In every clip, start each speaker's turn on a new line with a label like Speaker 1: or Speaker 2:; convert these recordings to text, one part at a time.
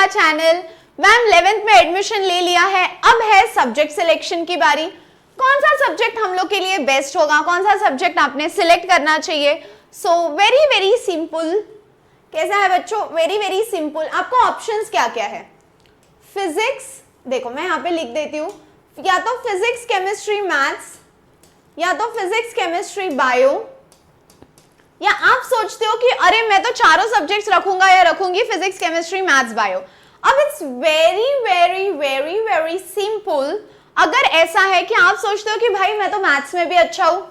Speaker 1: Channel. Ma'am 11th में admission ले लिया है, अब है सब्जेक्ट सिलेक्शन की बारी। कौन सा सब्जेक्ट हम लोग के लिए बेस्ट होगा, कौन सा सब्जेक्ट आपने सिलेक्ट करना चाहिए। So very very simple. कैसा है बच्चों? Very very simple. आपको ऑप्शंस क्या क्या है? फिजिक्स, देखो मैं यहाँ पे लिख देती हूँ, या तो फिजिक्स केमिस्ट्री मैथ्स, या तो फिजिक्स केमिस्ट्री बायो, या आप सोचते हो कि अरे मैं तो चारों सब्जेक्ट्स रखूंगा या रखूंगी फिजिक्स केमिस्ट्री मैथ्स बायो। अब it's very very very very simple. अगर ऐसा है कि आप सोचते हो कि भाई मैं तो मैथ्स में भी अच्छा हूं,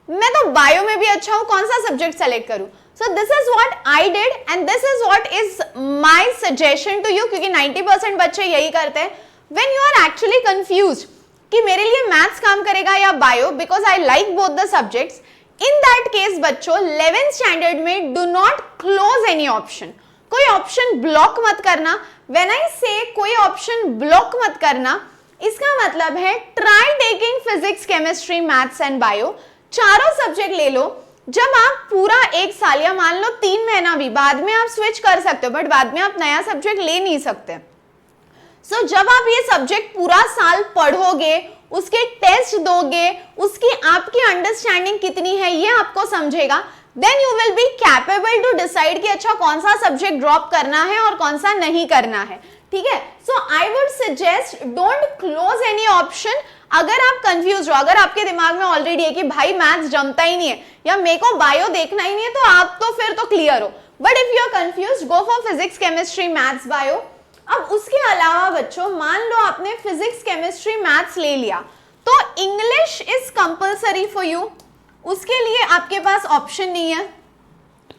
Speaker 1: मैं तो बायो में भी अच्छा हूं, कौन सा सब्जेक्ट सेलेक्ट करूं? So this is what I did and this is what is my suggestion to you, क्योंकि 90% बच्चे यही करते हैं। When you are actually confused कि मेरे लिए मैथ्स काम करेगा या bio, because I like both the subjects, in that case बच्चों 11th स्टैंडर्ड में do not close any option. कोई ऑप्शन ब्लॉक मत करना। व्हेन आई से कोई ऑप्शन ब्लॉक मत करना, इसका मतलब है try taking physics chemistry maths and bio, चारों सब्जेक्ट ले लो। जब आप पूरा एक साल या मान लो 3 महीना भी, बाद में आप स्विच कर सकते हो, बट बाद में आप नया सब्जेक्ट ले नहीं सकते। सो जब आप ये सब्जेक्ट पूरा साल पढ़ोगे, उसके टेस्ट दोगे, उसकी आपकी अंडरस्टैंडिंग कितनी है ये आपको समझेगा, then you will be capable to decide कि अच्छा कौन सा सब्जेक्ट ड्रॉप करना है और कौन सा नहीं करना है। ठीक है? So I would suggest don't close any option. अगर आप कंफ्यूज हो, अगर आपके दिमाग में ऑलरेडी है कि भाई मैथ्स जमता ही नहीं है या मेरे को बायो देखना ही नहीं है, तो आप तो फिर तो क्लियर हो। But if you are confuse, go for physics chemistry maths bio. अब उसके अलावा बच्चों मान लो आपने फिजिक्स केमिस्ट्री मैथ्स ले लिया, तो English is compulsory for you, उसके लिए आपके पास ऑप्शन नहीं है।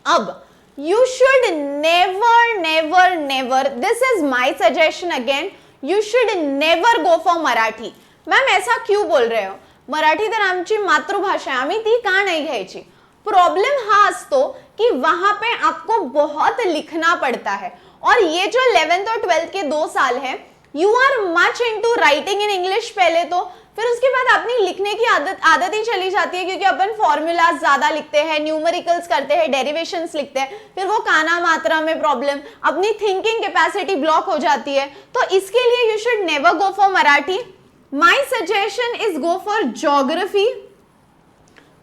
Speaker 1: अब you should never never never, this is my suggestion again, you should never go for Marathi. Ma'am ऐसा क्यों बोल रहे हो? मराठी तर आमची मातृभाषा आहे, आम्ही ती का नाही घ्यायची? प्रॉब्लेम हा असतो कि वहां पे आपको बहुत लिखना पड़ता है, और ये जो 11th और 12th के 2 साल है, you are much into writing in English पहले तो, फिर उसके बाद अपनी लिखने की आदत ही चली जाती है, क्योंकि अपन फॉर्मूलाज ज्यादा लिखते हैं, न्यूमेरिकल्स करते हैं, डेरिवेशंस लिखते हैं, फिर वो काना मात्रा में प्रॉब्लम, अपनी थिंकिंग कैपेसिटी ब्लॉक हो जाती है। तो इसके लिए you should never go for Marathi. My suggestion is go for geography.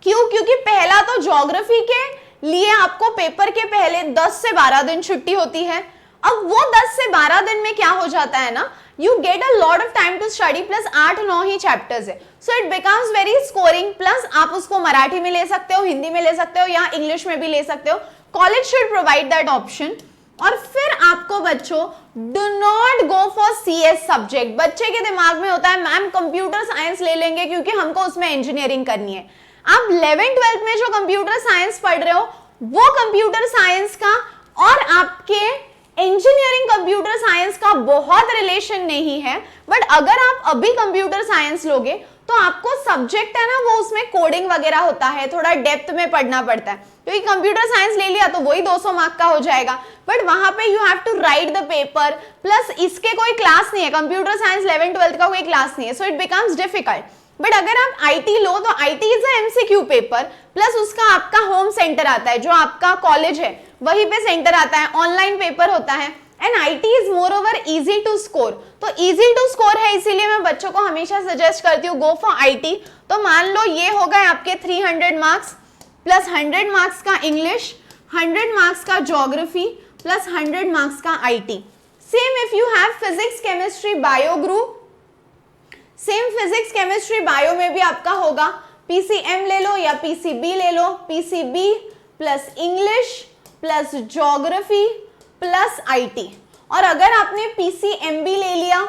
Speaker 1: क्यों? क्योंकि पहला तो ज्योग्राफी के लिए आपको पेपर के पहले 10 से 12 दिन छुट्टी होती है। अब वो 10 से 12 दिन में क्या हो जाता है ना, you get a lot of time to study, plus 8-9 ही चैप्टर्स है, so it becomes very scoring. Plus आप उसको मराठी में ले सकते हो, हिंदी में ले सकते हो, या इंग्लिश में भी ले सकते हो। College should provide that option. और फिर आपको बच्चों do not go for CS subject. बच्चे के दिमाग में होता है मैम कंप्यूटर साइंस ले लेंगे क्योंकि हमको उसमें इंजीनियरिंग करनी है। आप 11th-12th में जो कंप्यूटर साइंस पढ़ रहे हो, वो कंप्यूटर साइंस का और आपके इंजीनियरिंग कंप्यूटर साइंस का बहुत रिलेशन नहीं है। बट अगर आप अभी कंप्यूटर साइंस लोगे तो आपको सब्जेक्ट है ना, वो उसमें कोडिंग वगैरह होता है, थोड़ा डेप्थ में पढ़ना पड़ता है, क्योंकि कंप्यूटर साइंस ले लिया तो वही 200 मार्क का हो जाएगा, बट वहां पे you have to write the paper, plus इसके कोई क्लास नहीं है, कंप्यूटर साइंस 11th-12th का कोई क्लास नहीं है, so it becomes difficult. But अगर आप IT लो तो IT is a MCQ paper, plus उसका आपका होम सेंटर आता है, जो आपका कॉलेज है वहीं पे सेंटर आता है, ऑनलाइन पेपर होता है, and IT is more over easy to score. तो इजी टू स्कोर है, इसीलिए मैं बच्चों को हमेशा सजेस्ट करती हूँ गो फॉर IT। तो मान लो ये हो गए आपके 300 मार्क्स, प्लस 100 मार्क्स का इंग्लिश, 100 मार्क्स का ज्योग्राफी, प्लस 100 मार्क्स का IT। Same if you have physics chemistry bio group, same physics chemistry bio में भी आपका होगा PCM ले लो या PCB ले लो, PCB plus English plus geography plus IT। और अगर आपने PCMB ले लिया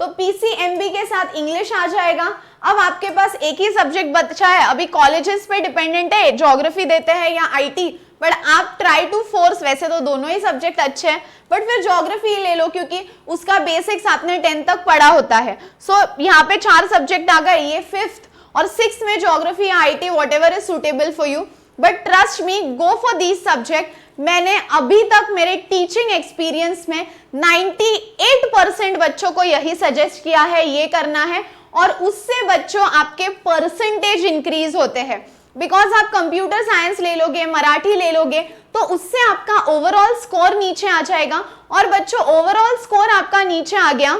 Speaker 1: तो PCMB के साथ इंग्लिश आ जाएगा। अब आपके पास एक ही सब्जेक्ट बचा है, अभी कॉलेजेस पे डिपेंडेंट है ज्योग्राफी देते हैं या IT, बट आप ट्राई टू फोर्स, वैसे तो दोनों ही सब्जेक्ट अच्छे हैं, बट फिर ज्योग्राफी ले लो क्योंकि उसका बेसिक्स आपने 10th तक पढ़ा होता है। सो यहाँ पे 4 सब्जेक्ट आ गए, ये 5th और 6th में ज्योग्राफी या IT whatever is suitable for you, but trust me go for these subject. मैंने अभी तक मेरे टीचिंग एक्सपीरियंस में 98% बच्चों को यही सजेस्ट किया है, ये करना है, और उससे बच्चों आपके परसेंटेज इंक्रीज होते हैं। बिकॉज आप कंप्यूटर साइंस ले लोगे, मराठी ले लोगे, तो उससे आपका ओवरऑल स्कोर नीचे आ जाएगा, और बच्चों ओवरऑल स्कोर आपका नीचे आ गया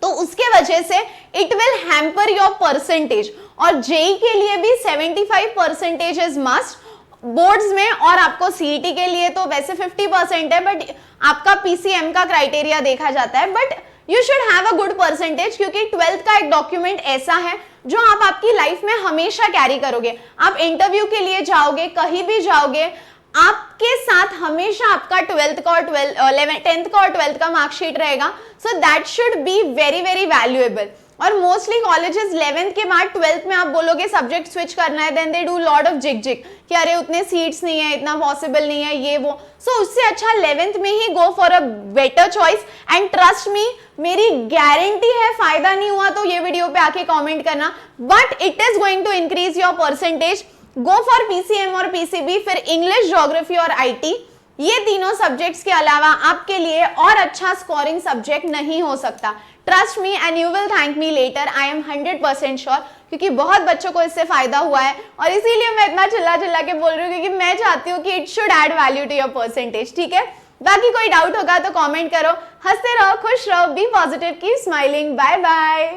Speaker 1: तो उसके वजह से it will hamper your percentage. और जेई के लिए भी 75% इज मस्ट बोर्ड्स में, और आपको सीईटी के लिए तो वैसे 50% है, बट आपका पीसीएम का क्राइटेरिया देखा जाता है, but you should have a good percentage, क्योंकि 12th का एक डॉक्यूमेंट ऐसा है जो आप आपकी लाइफ में हमेशा कैरी करोगे। आप इंटरव्यू के लिए जाओगे, कहीं भी जाओगे, आपके साथ हमेशा आपका 10th का और 12th का मार्कशीट रहेगा, so that should be very very valuable. और मोस्टली कॉलेजेस 11th के बाद 12th में आप बोलोगे सब्जेक्ट स्विच करना है, then they do lot of jig jig कि अरे उतने सीट्स नहीं है, इतना पॉसिबल नहीं है, ये वो। सो उससे अच्छा 11th में ही go for a better choice, and trust me, मेरी गारंटी है, फायदा नहीं हुआ तो ये वीडियो पे आके कमेंट करना, but it is going to increase your percentage. Go for PCM और पीसीबी, फिर इंग्लिश, ज्योग्राफी और आईटी, ये तीनों सब्जेक्ट्स के अलावा आपके लिए और अच्छा स्कोरिंग सब्जेक्ट नहीं हो सकता। Trust me and you will thank me later, I am 100% sure, क्योंकि बहुत बच्चों को इससे फायदा हुआ है, और इसीलिए मैं इतना चिल्ला चिल्ला के बोल रही हूँ, क्योंकि मैं चाहती हूँ कि it should add value to your percentage. ठीक है, बाकी कोई डाउट होगा तो कमेंट करो। हंसते रहो, खुश रहो, be positive, keep smiling, bye bye.